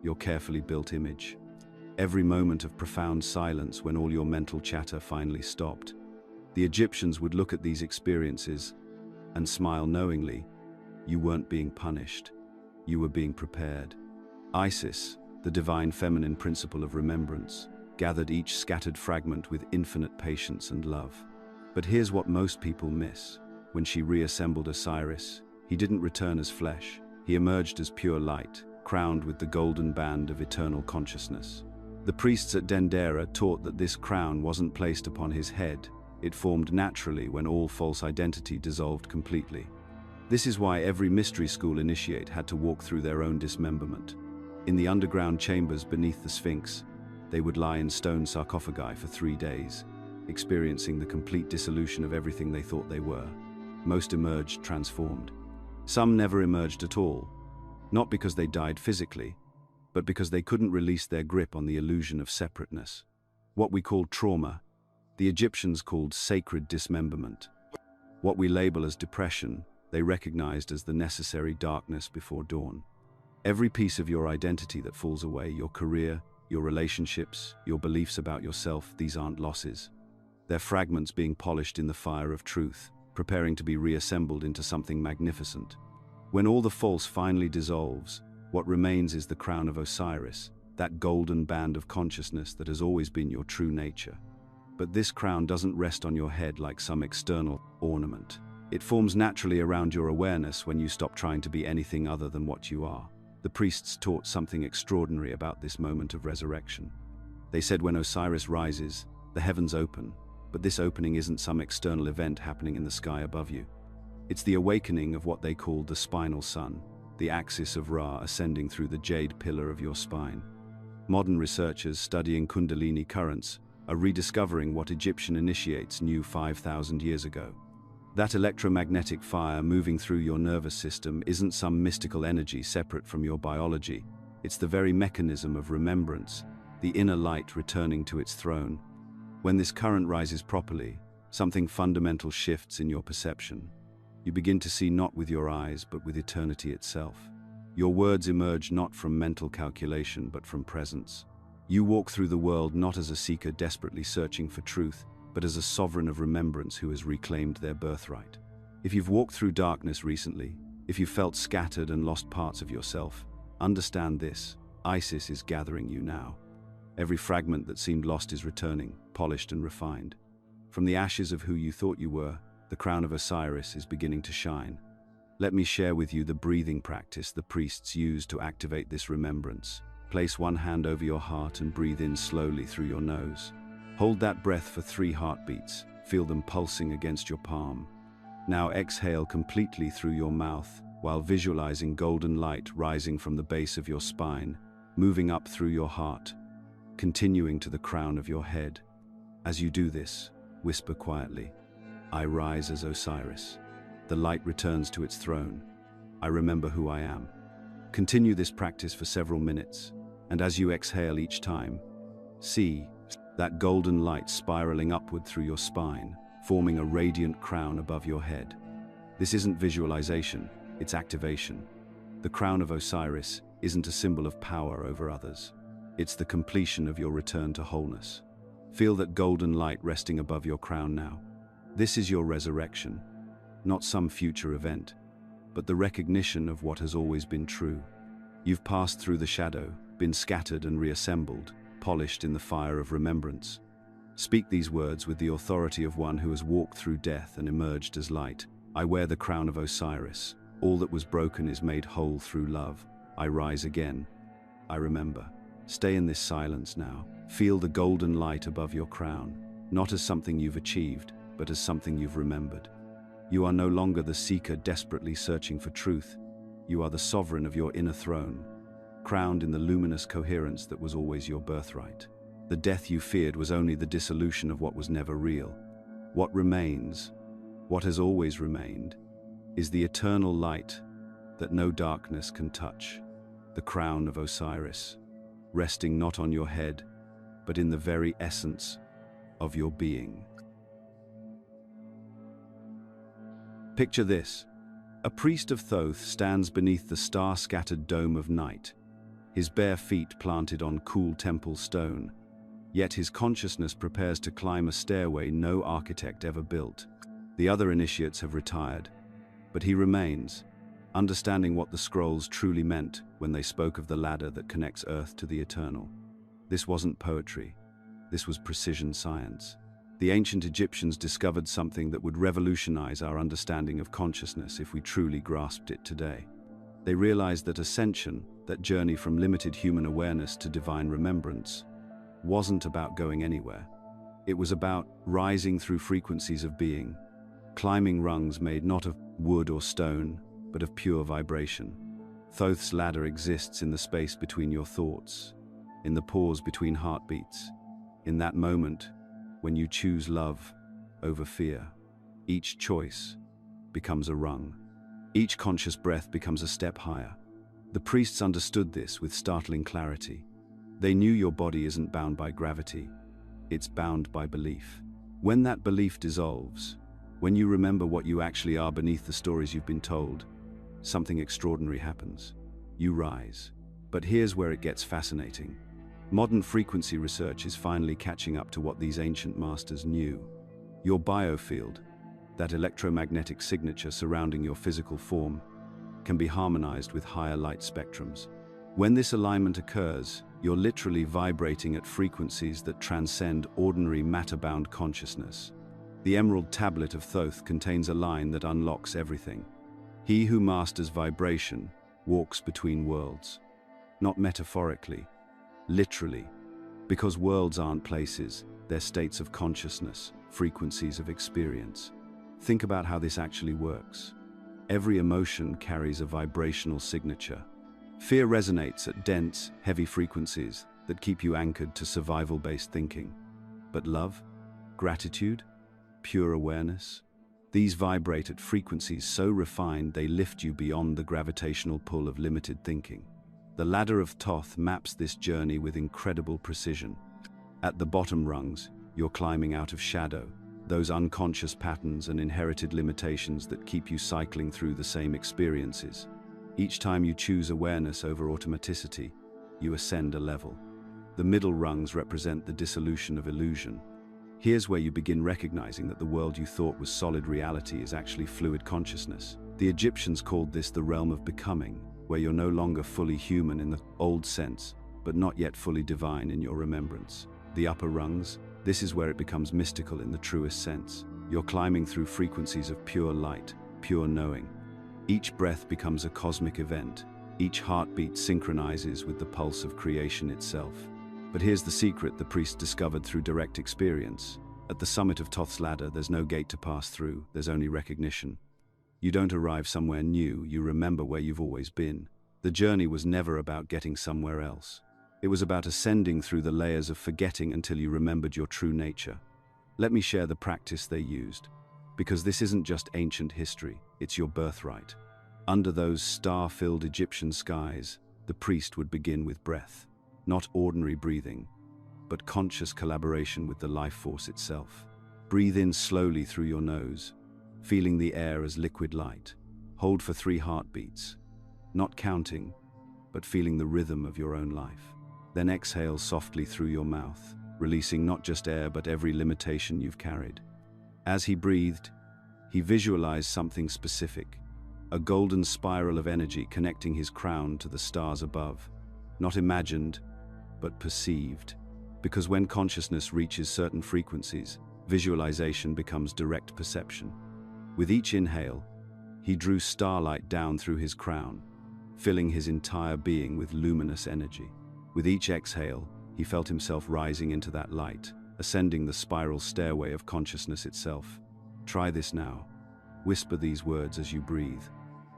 your carefully built image. Every moment of profound silence when all your mental chatter finally stopped. The Egyptians would look at these experiences and smile knowingly. You weren't being punished. You were being prepared. Isis, the divine feminine principle of remembrance, gathered each scattered fragment with infinite patience and love. But here's what most people miss. When she reassembled Osiris, he didn't return as flesh. He emerged as pure light, crowned with the golden band of eternal consciousness. The priests at Dendera taught that this crown wasn't placed upon his head. It formed naturally when all false identity dissolved completely. This is why every mystery school initiate had to walk through their own dismemberment. In the underground chambers beneath the Sphinx, they would lie in stone sarcophagi for 3 days, experiencing the complete dissolution of everything they thought they were. Most emerged transformed. Some never emerged at all, not because they died physically, but because they couldn't release their grip on the illusion of separateness. What we called trauma, the Egyptians called sacred dismemberment. What we label as depression, they recognized as the necessary darkness before dawn. Every piece of your identity that falls away, your career, your relationships, your beliefs about yourself, these aren't losses. They're fragments being polished in the fire of truth, preparing to be reassembled into something magnificent. When all the false finally dissolves, what remains is the crown of Osiris, that golden band of consciousness that has always been your true nature. But this crown doesn't rest on your head like some external ornament. It forms naturally around your awareness when you stop trying to be anything other than what you are. The priests taught something extraordinary about this moment of resurrection. They said when Osiris rises, the heavens open, but this opening isn't some external event happening in the sky above you. It's the awakening of what they called the spinal sun, the axis of Ra ascending through the jade pillar of your spine. Modern researchers studying Kundalini currents are rediscovering what Egyptian initiates knew 5,000 years ago. That electromagnetic fire moving through your nervous system isn't some mystical energy separate from your biology. It's the very mechanism of remembrance, the inner light returning to its throne. When this current rises properly, something fundamental shifts in your perception. You begin to see not with your eyes, but with eternity itself. Your words emerge not from mental calculation, but from presence. You walk through the world not as a seeker desperately searching for truth, but as a sovereign of remembrance who has reclaimed their birthright. If you've walked through darkness recently, if you've felt scattered and lost parts of yourself, understand this: Isis is gathering you now. Every fragment that seemed lost is returning, polished and refined. From the ashes of who you thought you were, the crown of Osiris is beginning to shine. Let me share with you the breathing practice the priests used to activate this remembrance. Place one hand over your heart and breathe in slowly through your nose. Hold that breath for 3 heartbeats. Feel them pulsing against your palm. Now exhale completely through your mouth while visualizing golden light rising from the base of your spine, moving up through your heart, continuing to the crown of your head. As you do this, whisper quietly, "I rise as Osiris." The light returns to its throne. I remember who I am. Continue this practice for several minutes, and as you exhale each time, see that golden light spiraling upward through your spine, forming a radiant crown above your head. This isn't visualization, it's activation. The crown of Osiris isn't a symbol of power over others. It's the completion of your return to wholeness. Feel that golden light resting above your crown now. This is your resurrection, not some future event, but the recognition of what has always been true. You've passed through the shadow, been scattered and reassembled, polished in the fire of remembrance. Speak these words with the authority of one who has walked through death and emerged as light. I wear the crown of Osiris. All that was broken is made whole through love. I rise again. I remember. Stay in this silence now. Feel the golden light above your crown, not as something you've achieved, but as something you've remembered. You are no longer the seeker desperately searching for truth. You are the sovereign of your inner throne, crowned in the luminous coherence that was always your birthright. The death you feared was only the dissolution of what was never real. What remains, what has always remained, is the eternal light that no darkness can touch, the crown of Osiris. resting not on your head, but in the very essence of your being. Picture this. A priest of Thoth stands beneath the star-scattered dome of night, his bare feet planted on cool temple stone, yet his consciousness prepares to climb a stairway no architect ever built. The other initiates have retired, but he remains, understanding what the scrolls truly meant when they spoke of the ladder that connects Earth to the eternal. This wasn't poetry. This was precision science. The ancient Egyptians discovered something that would revolutionize our understanding of consciousness if we truly grasped it today. They realized that ascension, that journey from limited human awareness to divine remembrance, wasn't about going anywhere. It was about rising through frequencies of being, climbing rungs made not of wood or stone, but of pure vibration. Thoth's ladder exists in the space between your thoughts, in the pause between heartbeats, in that moment when you choose love over fear. Each choice becomes a rung. Each conscious breath becomes a step higher. The priests understood this with startling clarity. They knew your body isn't bound by gravity, it's bound by belief. When that belief dissolves, when you remember what you actually are beneath the stories you've been told, something extraordinary happens. You rise. But here's where it gets fascinating. Modern frequency research is finally catching up to what these ancient masters knew. Your biofield, that electromagnetic signature surrounding your physical form, can be harmonized with higher light spectrums. When this alignment occurs, you're literally vibrating at frequencies that transcend ordinary matter-bound consciousness. The Emerald Tablet of Thoth contains a line that unlocks everything. He who masters vibration walks between worlds. Not metaphorically, literally, because worlds aren't places, they're states of consciousness, frequencies of experience. Think about how this actually works. Every emotion carries a vibrational signature. Fear resonates at dense, heavy frequencies that keep you anchored to survival-based thinking. But love, gratitude, pure awareness, these vibrate at frequencies so refined they lift you beyond the gravitational pull of limited thinking. The Ladder of Thoth maps this journey with incredible precision. At the bottom rungs, you're climbing out of shadow, those unconscious patterns and inherited limitations that keep you cycling through the same experiences. Each time you choose awareness over automaticity, you ascend a level. The middle rungs represent the dissolution of illusion. Here's where you begin recognizing that the world you thought was solid reality is actually fluid consciousness. The Egyptians called this the realm of becoming, where you're no longer fully human in the old sense, but not yet fully divine in your remembrance. The upper rungs, this is where it becomes mystical in the truest sense. You're climbing through frequencies of pure light, pure knowing. Each breath becomes a cosmic event. Each heartbeat synchronizes with the pulse of creation itself. But here's the secret the priest discovered through direct experience. At the summit of Thoth's ladder, there's no gate to pass through, there's only recognition. You don't arrive somewhere new, you remember where you've always been. The journey was never about getting somewhere else. It was about ascending through the layers of forgetting until you remembered your true nature. Let me share the practice they used, because this isn't just ancient history, it's your birthright. Under those star-filled Egyptian skies, the priest would begin with breath. Not ordinary breathing, but conscious collaboration with the life force itself. Breathe in slowly through your nose, feeling the air as liquid light. Hold for 3 heartbeats, not counting, but feeling the rhythm of your own life. Then exhale softly through your mouth, releasing not just air but every limitation you've carried. As he breathed, he visualized something specific, a golden spiral of energy connecting his crown to the stars above. Not imagined, but perceived. Because when consciousness reaches certain frequencies, visualization becomes direct perception. With each inhale, he drew starlight down through his crown, filling his entire being with luminous energy. With each exhale, he felt himself rising into that light, ascending the spiral stairway of consciousness itself. Try this now. Whisper these words as you breathe.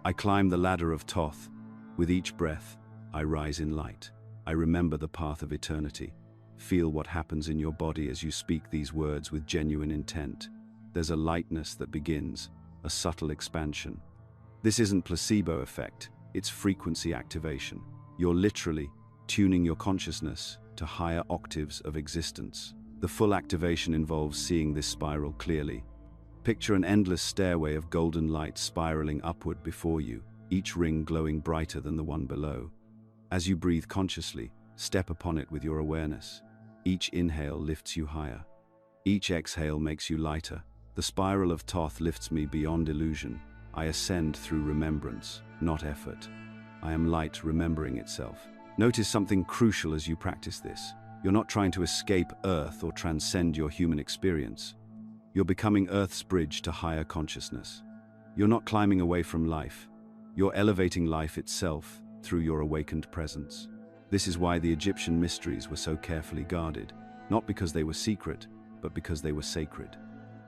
I climb the ladder of Thoth. With each breath, I rise in light. I remember the path of eternity. Feel what happens in your body as you speak these words with genuine intent. There's a lightness that begins, a subtle expansion. This isn't placebo effect, it's frequency activation. You're literally tuning your consciousness to higher octaves of existence. The full activation involves seeing this spiral clearly. Picture an endless stairway of golden light spiraling upward before you, each ring glowing brighter than the one below. As you breathe consciously, step upon it with your awareness. Each inhale lifts you higher. Each exhale makes you lighter. The spiral of Thoth lifts me beyond illusion. I ascend through remembrance, not effort. I am light remembering itself. Notice something crucial as you practice this. You're not trying to escape Earth or transcend your human experience. You're becoming Earth's bridge to higher consciousness. You're not climbing away from life. You're elevating life itself through your awakened presence. This is why the Egyptian mysteries were so carefully guarded, not because they were secret, but because they were sacred.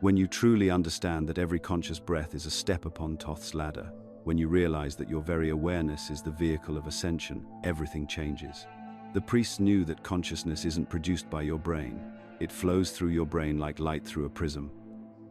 When you truly understand that every conscious breath is a step upon Thoth's ladder, when you realize that your very awareness is the vehicle of ascension, everything changes. The priests knew that consciousness isn't produced by your brain. It flows through your brain like light through a prism.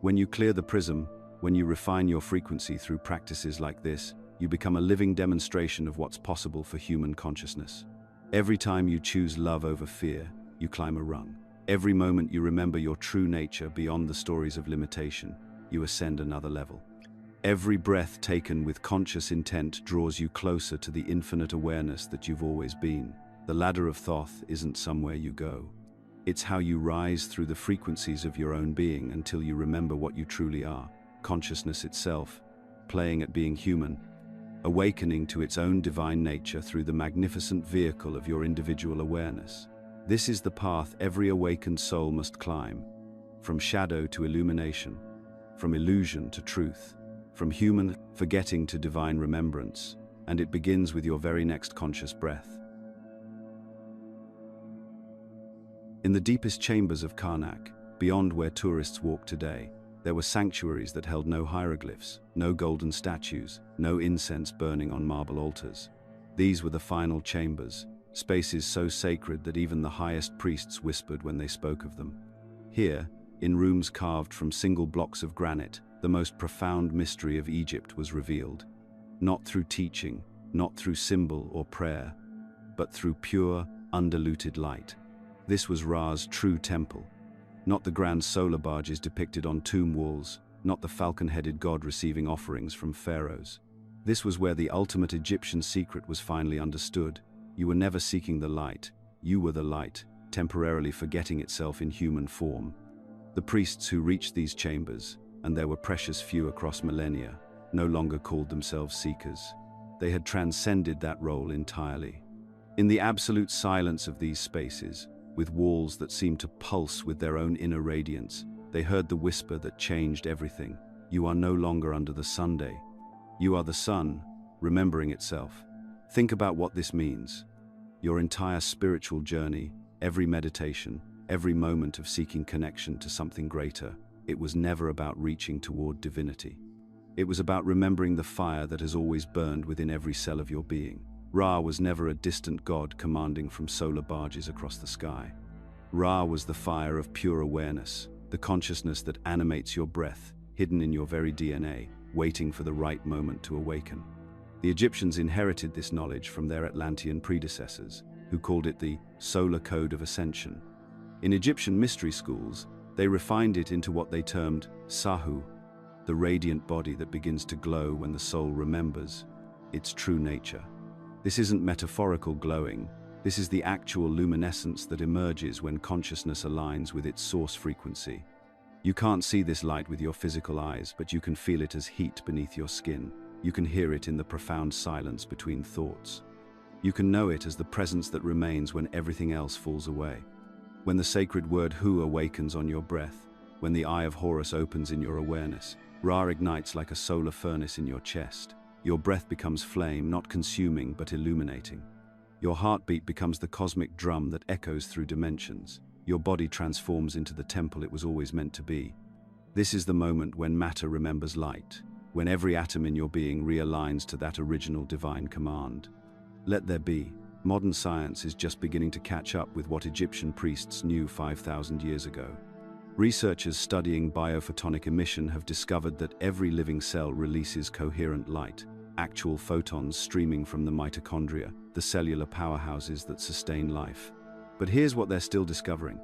When you clear the prism, when you refine your frequency through practices like this, you become a living demonstration of what's possible for human consciousness. Every time you choose love over fear, you climb a rung. Every moment you remember your true nature beyond the stories of limitation, you ascend another level. Every breath taken with conscious intent draws you closer to the infinite awareness that you've always been. The ladder of Thoth isn't somewhere you go. It's how you rise through the frequencies of your own being until you remember what you truly are, consciousness itself, playing at being human, awakening to its own divine nature through the magnificent vehicle of your individual awareness. This is the path every awakened soul must climb, from shadow to illumination, from illusion to truth, from human forgetting to divine remembrance, and it begins with your very next conscious breath. In the deepest chambers of Karnak, beyond where tourists walk today, there were sanctuaries that held no hieroglyphs, no golden statues, no incense burning on marble altars. These were the final chambers, spaces so sacred that even the highest priests whispered when they spoke of them. Here, in rooms carved from single blocks of granite, the most profound mystery of Egypt was revealed. Not through teaching, not through symbol or prayer, but through pure, undiluted light. This was Ra's true temple. Not the grand solar barges depicted on tomb walls, not the falcon-headed god receiving offerings from pharaohs. This was where the ultimate Egyptian secret was finally understood. You were never seeking the light. You were the light, temporarily forgetting itself in human form. The priests who reached these chambers, and there were precious few across millennia, no longer called themselves seekers. They had transcended that role entirely. In the absolute silence of these spaces, with walls that seemed to pulse with their own inner radiance, they heard the whisper that changed everything. You are no longer under the Sunday. You are the sun, remembering itself. Think about what this means. Your entire spiritual journey, every meditation, every moment of seeking connection to something greater, it was never about reaching toward divinity. It was about remembering the fire that has always burned within every cell of your being. Ra was never a distant god commanding from solar barges across the sky. Ra was the fire of pure awareness, the consciousness that animates your breath, hidden in your very DNA, waiting for the right moment to awaken. The Egyptians inherited this knowledge from their Atlantean predecessors, who called it the solar code of ascension. In Egyptian mystery schools, they refined it into what they termed Sahu, the radiant body that begins to glow when the soul remembers its true nature. This isn't metaphorical glowing. This is the actual luminescence that emerges when consciousness aligns with its source frequency. You can't see this light with your physical eyes, but you can feel it as heat beneath your skin. You can hear it in the profound silence between thoughts. You can know it as the presence that remains when everything else falls away. When the sacred word Hu awakens on your breath, when the eye of Horus opens in your awareness, Ra ignites like a solar furnace in your chest. Your breath becomes flame, not consuming but illuminating. Your heartbeat becomes the cosmic drum that echoes through dimensions. Your body transforms into the temple it was always meant to be. This is the moment when matter remembers light, when every atom in your being realigns to that original divine command. Let there be. Modern science is just beginning to catch up with what Egyptian priests knew 5,000 years ago. Researchers studying biophotonic emission have discovered that every living cell releases coherent light, actual photons streaming from the mitochondria, the cellular powerhouses that sustain life. But here's what they're still discovering.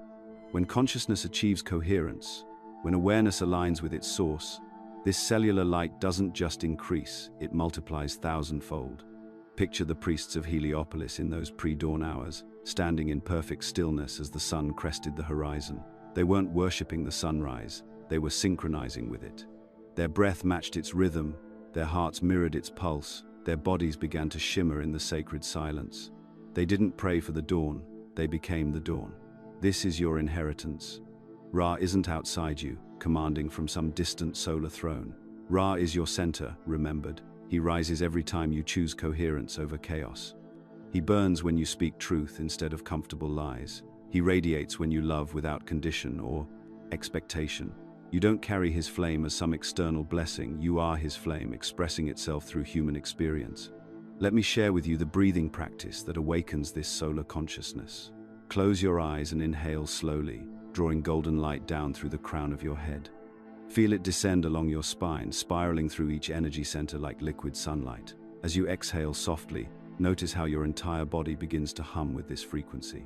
When consciousness achieves coherence, when awareness aligns with its source, this cellular light doesn't just increase, it multiplies thousandfold. Picture the priests of Heliopolis in those pre-dawn hours, standing in perfect stillness as the sun crested the horizon. They weren't worshipping the sunrise, they were synchronizing with it. Their breath matched its rhythm, their hearts mirrored its pulse, their bodies began to shimmer in the sacred silence. They didn't pray for the dawn, they became the dawn. This is your inheritance. Ra isn't outside you, commanding from some distant solar throne. Ra is your center, remembered. He rises every time you choose coherence over chaos. He burns when you speak truth instead of comfortable lies. He radiates when you love without condition or expectation. You don't carry his flame as some external blessing, you are his flame expressing itself through human experience. Let me share with you the breathing practice that awakens this solar consciousness. Close your eyes and inhale slowly, drawing golden light down through the crown of your head. Feel it descend along your spine, spiraling through each energy center like liquid sunlight. As you exhale softly, notice how your entire body begins to hum with this frequency.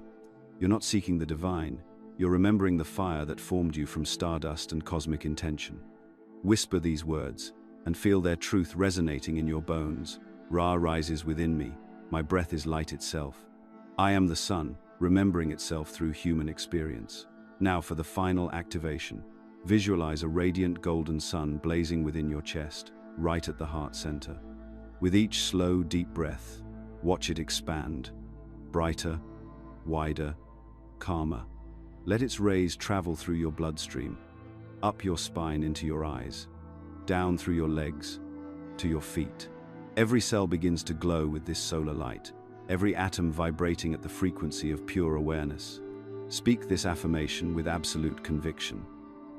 You're not seeking the divine, you're remembering the fire that formed you from stardust and cosmic intention. Whisper these words, and feel their truth resonating in your bones. Ra rises within me, my breath is light itself. I am the sun, remembering itself through human experience. Now for the final activation. Visualize a radiant golden sun blazing within your chest, right at the heart center. With each slow, deep breath, watch it expand. Brighter, wider, calmer. Let its rays travel through your bloodstream, up your spine into your eyes, down through your legs, to your feet. Every cell begins to glow with this solar light, every atom vibrating at the frequency of pure awareness. Speak this affirmation with absolute conviction.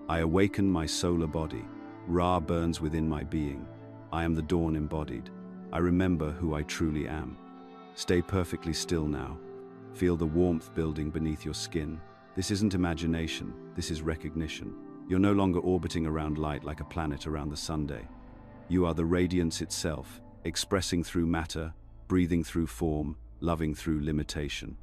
I awaken my solar body. Ra burns within my being. I am the dawn embodied. I remember who I truly am. Stay perfectly still now. Feel the warmth building beneath your skin. This isn't imagination, this is recognition. You're no longer orbiting around light like a planet around the Sunday. You are the radiance itself, expressing through matter, breathing through form, loving through limitation.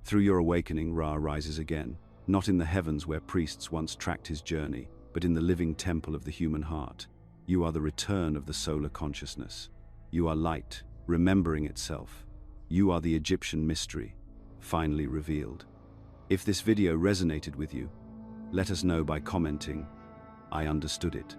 Through your awakening, Ra rises again, not in the heavens where priests once tracked his journey, but in the living temple of the human heart. You are the return of the solar consciousness. You are light, remembering itself. You are the Egyptian mystery, finally revealed. If this video resonated with you, let us know by commenting, I understood it.